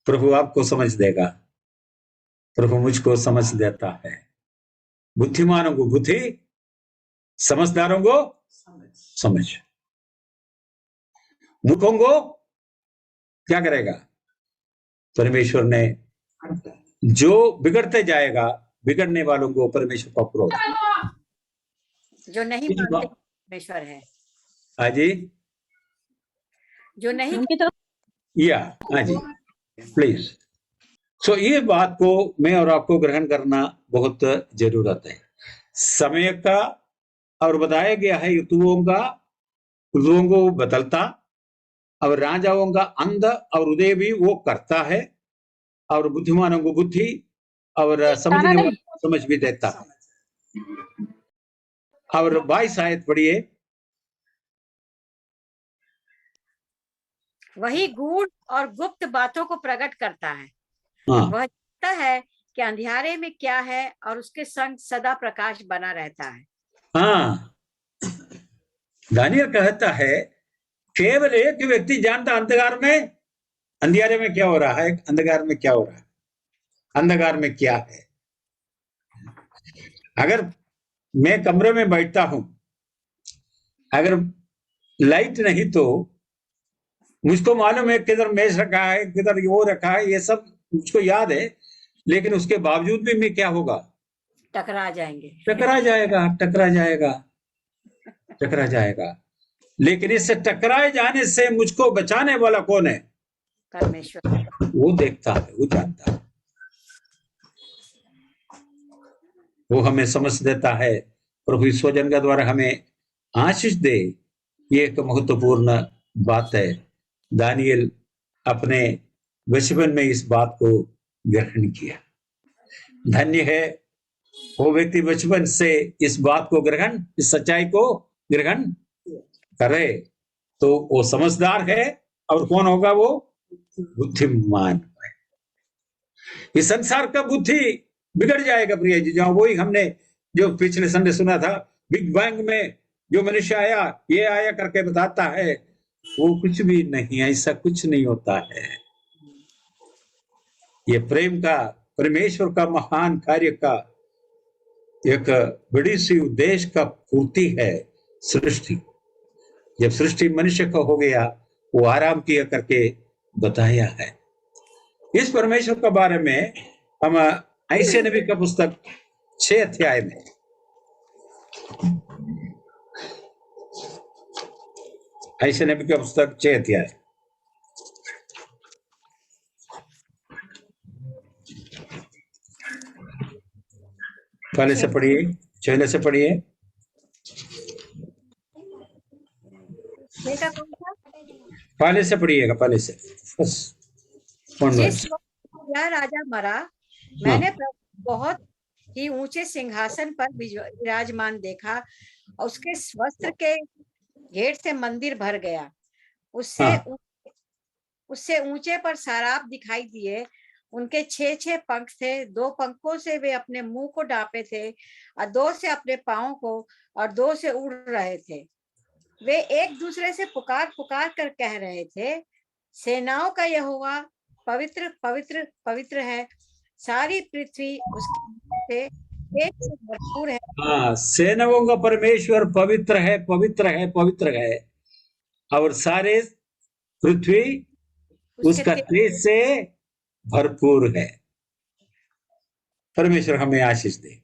प्रभु आपको समझ देगा, प्रभु मुझको समझ देता है। बुद्धिमानों को बुद्धि, समझदारों को समझ। मूर्खों को क्या करेगा? परमेश्वर ने, जो बिगड़ते जाएगा, बिगड़ने वालों को परमेश्वर का क्रोध, जो नहीं मानते परमेश्वर है। हाँ जी, जो नहीं, या हाँ जी, प्लीज तो ये बात को मैं और आपको ग्रहण करना बहुत जरूरत है। समय का और बताया गया है ऋतुओं को बदलता, और राजाओं का अंध और उदय भी वो करता है, और बुद्धिमानों को बुद्धि और समझने वालों को समझ भी देता है। और 22 आयत पढ़िए। वही गूढ़ और गुप्त बातों को प्रकट करता है। हाँ, वह जानता है कि अंधियारे में क्या है और उसके संग सदा प्रकाश बना रहता है। हाँ, दानियल कहता है केवल एक व्यक्ति जानता अंधकार में, अंधियारे में क्या हो रहा है, अंधकार में क्या हो रहा है, अंधकार में क्या है। अगर मैं कमरे में बैठता हूं, अगर लाइट नहीं तो मुझको मालूम है किधर मेज रखा है, किधर वो रखा है, ये सब मुझको याद है, लेकिन उसके बावजूद भी मैं क्या होगा, टकरा जाएंगे, टकरा जाएगा, टकरा जाएगा, टकरा जाएगा। लेकिन इससे टकराए जाने से मुझको बचाने वाला कौन है? परमेश्वर। वो देखता है, वो जानता है, वो हमें समझ देता है। प्रभु इस वचन का द्वारा हमें आशीष दे, ये एक महत्वपूर्ण बात है। दानियल अपने बचपन में इस बात को ग्रहण किया। धन्य है वो व्यक्ति बचपन से इस बात को ग्रहण, इस सच्चाई को ग्रहण करे, तो वो समझदार है। और कौन होगा वो? बुद्धिमान है। इस संसार का बुद्धि बिगड़ जाएगा प्रिय जी। जहां वही हमने जो पिछले संडे सुना था, बिग बैंग में जो मनुष्य आया, ये आया करके बताता है, वो कुछ भी नहीं, ऐसा कुछ नहीं होता है। ये प्रेम का, परमेश्वर का महान कार्य का एक बड़ी सी उद्देश्य का पूर्ति है सृष्टि। जब सृष्टि मनुष्य का हो गया, वो आराम किया करके बताया है। इस परमेश्वर के बारे में हम ऐसे नबी का पुस्तक 6 अध्याय में, ऐसे नबी का पुस्तक 6 अध्याय, पहले से पढ़िए, 6 से पढ़िए। पहले से पढ़िएगा, पहले से बस। जिस वक्त यह राजा मरा, मैंने बहुत ही ऊंचे सिंहासन पर विराजमान देखा, और उसके वस्त्र के घेर से मंदिर भर गया। उससे ऊंचे पर साराप दिखाई दिए। उनके 6 पंख थे, 2 पंखों से वे अपने मुंह को ढांपे थे, और 2 से अपने पांवों को, और 2 से उड़ रहे थे। वे एक दूसरे से पुकार पुकार कर कह रहे थे, सेनाओं का यहोवा पवित्र पवित्र पवित्र है, सारी पृथ्वी उसके तेज से भरपूर है। हाँ, सेनाओं का परमेश्वर पवित्र है, पवित्र है, पवित्र है, और सारे पृथ्वी उसका तेज से भरपूर है। परमेश्वर हमें आशीष दे।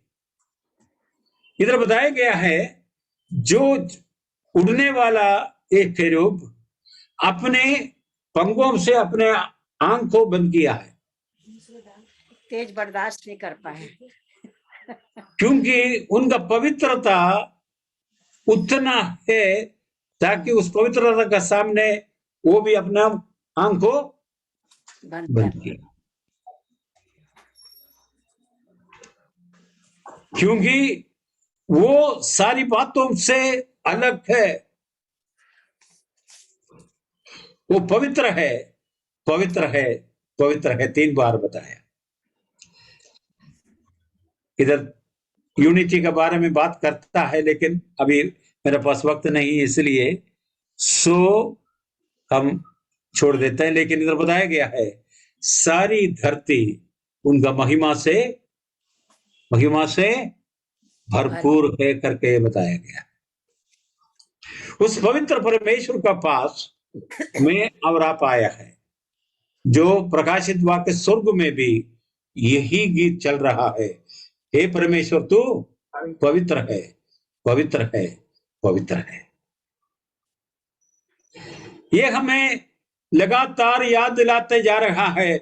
इधर बताया गया है, जो उड़ने वाला एक केरूब अपने पंखों से अपने आंख को बंद किया है, तेज बर्दाश्त नहीं कर पाए, क्योंकि उनका पवित्रता उतना है ताकि उस पवित्रता का सामने वो भी अपना आंख को बंद किया, क्योंकि वो सारी बातों से अलग है। वो पवित्र है, पवित्र है, पवित्र है, 3 बार बताया। इधर यूनिटी के बारे में बात करता है, लेकिन अभी मेरे पास वक्त नहीं, इसलिए हम छोड़ देते हैं। लेकिन इधर बताया गया है, सारी धरती उनका महिमा से भरपूर है करके बताया गया। उस पवित्र परमेश्वर का पास में और आप आया है, जो प्रकाशित वाक्य स्वर्ग में भी यही गीत चल रहा है, हे परमेश्वर तू पवित्र है, पवित्र है, पवित्र है। ये हमें लगातार याद दिलाते जा रहा है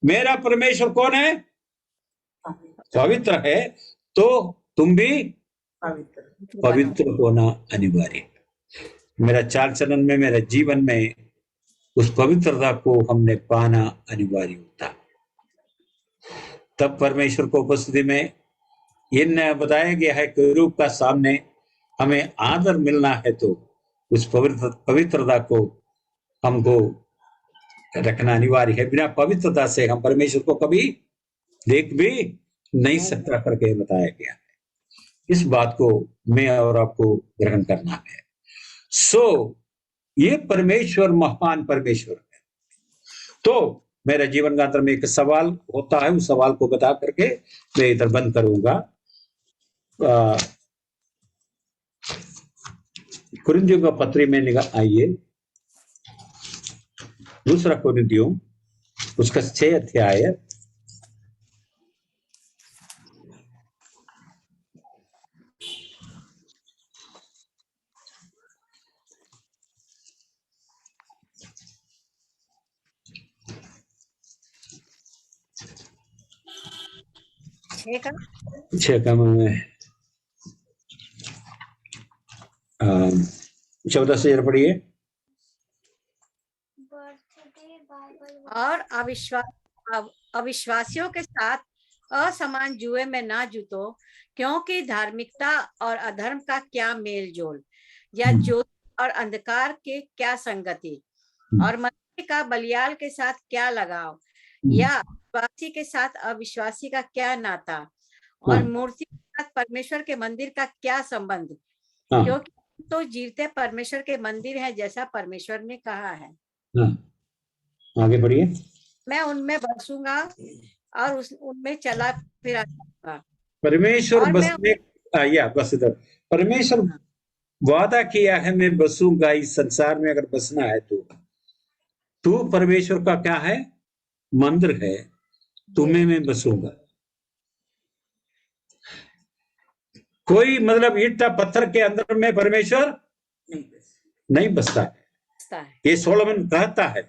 मेरा परमेश्वर कौन है? पवित्र है, तो तुम भी पवित्र होना अनिवार्य है। मेरा चाल चलन में, मेरे जीवन में उस पवित्रता को हमने पाना अनिवार्य होता, तब परमेश्वर को उपस्थिति में इन बताया गया है कि रूप का सामने हमें आदर मिलना है, तो उस पवित्रता को हमको रखना अनिवार्य है। बिना पवित्रता से हम परमेश्वर को कभी देख भी नहीं सकता करके बताया गया है। इस बात को मैं और आपको ग्रहण करना है। ये परमेश्वर महान परमेश्वर है। तो मेरे जीवन का अंदर में एक सवाल होता है, उस सवाल को बता करके मैं इधर बंद करूंगा। कुरिन्थियों का पत्री में निगाह आइए, दूसरा कुरिन्थियों उसका 6 अध्याय, छह का में 14 से पढ़िए। और अविश्वासियों के साथ असमान जुए में ना जुटो, क्योंकि धार्मिकता और अधर्म का क्या मेल जोल, या ज्योति और अंधकार के क्या संगति, और मसीह का बलियाल के साथ क्या लगाव, या विश्वासी के साथ अविश्वासी का क्या नाता, और मूर्ति के साथ परमेश्वर के मंदिर का क्या संबंध, क्योंकि तो जीवते परमेश्वर के मंदिर है, जैसा परमेश्वर ने कहा है। आगे बढ़िए। मैं उनमें बसूंगा और उनमें चला फिरा जाऊंगा। परमेश्वर बसने बस इधर परमेश्वर वादा किया है, मैं बसूंगा इस संसार में। अगर बसना है तो तू परमेश्वर का क्या है? मंदिर है, तुम्हें मैं बसूंगा। कोई मतलब ईटा पत्थर के अंदर में परमेश्वर नहीं बसता है। ये सोलोमन कहता है,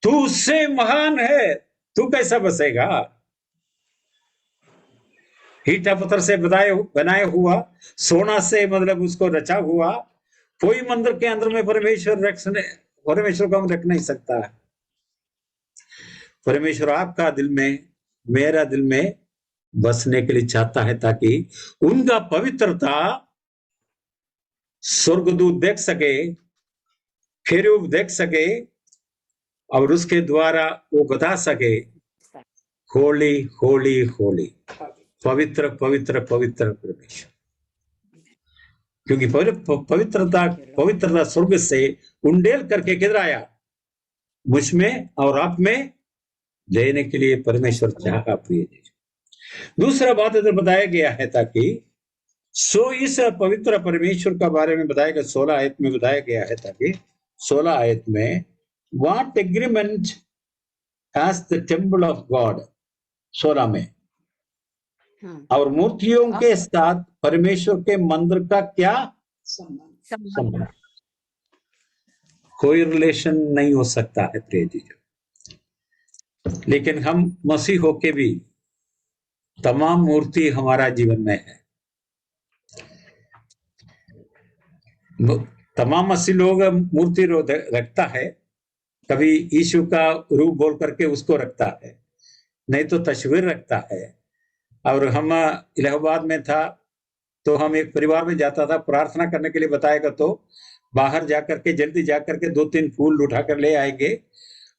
तू उससे महान है, तू कैसा बसेगा? ईटा पत्थर से बनाया हुआ, सोना से मतलब उसको रचा हुआ कोई मंदिर के अंदर में परमेश्वर को हम रख नहीं सकता है। परमेश्वर आपका दिल में, मेरा दिल में बसने के लिए चाहता है, ताकि उनका पवित्रता स्वर्गदूत देख सके, खेरूब देख सके, और उसके द्वारा वो बता सके, होली होली होली, पवित्र पवित्र पवित्र परमेश्वर। क्योंकि पवित्रता स्वर्ग से उंडेल करके किधर आया? मुझ में और आप में देने के लिए परमेश्वर चाहा प्रिय। दूसरा बात इधर बताया गया है, ताकि इस पवित्र परमेश्वर का बारे में बताया गया, 16 आयत में बताया गया है, ताकि 16 आयत में what agreement has the temple of God, 16 में, और मूर्तियों के साथ परमेश्वर के मंदिर का क्या संबंध? कोई रिलेशन नहीं हो सकता है प्रिय जी। लेकिन हम मसीह होके भी तमाम मूर्ति हमारा जीवन में है। तमाम मसीह लोग मूर्ति रखता है, कभी यीशु का रूप बोल करके उसको रखता है, नहीं तो तस्वीर रखता है। और हम इलाहाबाद में था, तो हम एक परिवार में जाता था, प्रार्थना करने के लिए बताएगा तो बाहर जाकर के जल्दी जाकर के 2-3 फूल उठा कर ले आएंगे,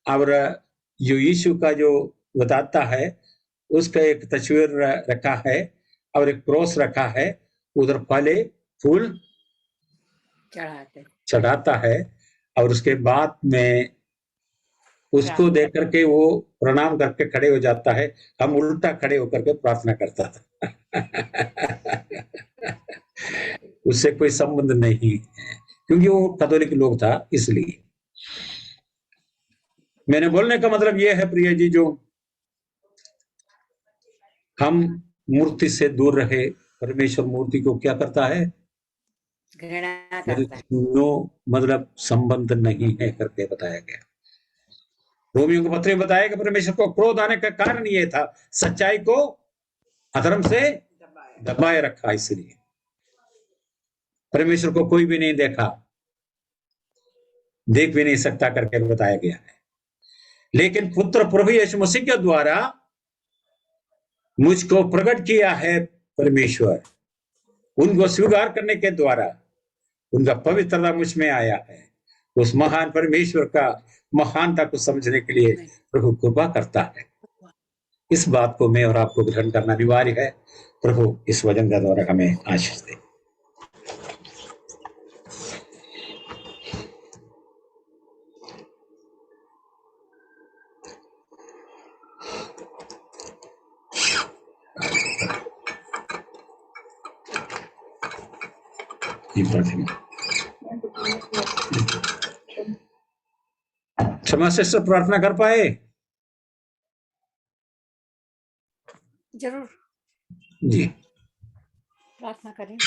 और जो यीशु का जो बताता है उसका एक तस्वीर रखा है और एक क्रॉस रखा है, उधर पहले फूल चढ़ाता है, और उसके बाद में उसको देख करके वो प्रणाम करके खड़े हो जाता है। हम उल्टा खड़े होकर के प्रार्थना करता था। उससे कोई संबंध नहीं है, क्योंकि वो कैथोलिक लोग था। इसलिए मैंने बोलने का मतलब ये है प्रिय जी, जो हम मूर्ति से दूर रहे। परमेश्वर मूर्ति को क्या करता है? घृणा करता है। नो मतलब संबंध नहीं है करके बताया गया। रोमियों को पत्र में बताया कि परमेश्वर को क्रोध आने का कारण ये था, सच्चाई को अधर्म से दबाए रखा। इसलिए परमेश्वर को कोई भी नहीं देखा, देख भी नहीं सकता करके बताया गया है। लेकिन पुत्र प्रभु यीशु मसीह के द्वारा मुझको प्रकट किया है परमेश्वर, उनको स्वीकार करने के द्वारा उनका पवित्रता मुझ में आया है। उस महान परमेश्वर का महानता को समझने के लिए प्रभु कृपा करता है। इस बात को मैं और आपको ग्रहण करना अनिवार्य है। प्रभु इस वचन का द्वारा हमें आशीष दे। क्षमा सिस्टर प्रार्थना कर पाए? जरूर जी प्रार्थना करें।